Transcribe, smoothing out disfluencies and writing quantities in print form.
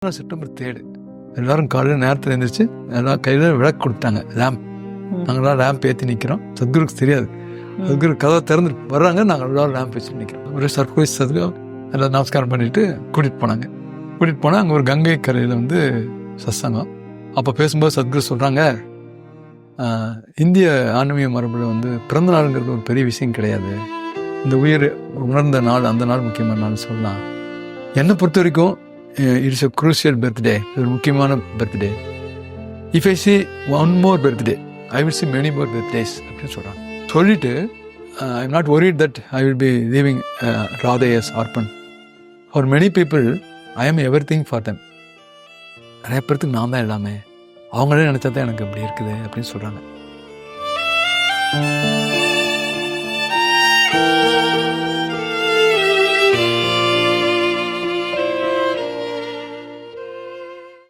September 3 எல்லாரும் காலையில் நேரத்தில் எழுந்திரிச்சு எல்லாம் கையில் விளக்கு கொடுத்தாங்க. லேம்ப் நாங்களாம் லேம்ப் ஏற்றி நிற்கிறோம். சத்குருக்கு தெரியாது. சத்குரு கதை திறந்து வர்றாங்க, நாங்கள் எல்லாரும் லேம்ப் வச்சு நிற்கிறோம். ஒரு சர்ப்ரைஸ் சத்குரு எல்லாம் நமஸ்காரம் பண்ணிட்டு கூட்டிகிட்டு போனாங்க. கூட்டிகிட்டு போனால் அங்கே ஒரு கங்கை கரையில் சத்சங்கம். அப்போ பேசும்போது சத்குரு சொல்கிறாங்க, இந்திய ஆன்மீக மரபில் பிறந்த நாளுங்கிறது ஒரு பெரிய விஷயம் கிடையாது. இந்த உயிர் உணர்ந்த நாள், அந்த நாள் முக்கியமான நாள் சொல்லலாம். என்னை பொறுத்த வரைக்கும் இட்ஸ் a crucial birthday. இது ஒரு முக்கியமான birthday. If I see one more birthday, I will see many more birthdays அப்படின்னு சொல்கிறாங்க. சொல்லிட்டு I'm not worried that I will be leaving Radha as orphan. For many people, I am everything for them. நிறைய பேருக்கு நான் தான் எல்லாமே, அவங்களே நினச்சா தான் எனக்கு அப்படி இருக்குது அப்படின்னு சொல்கிறாங்க.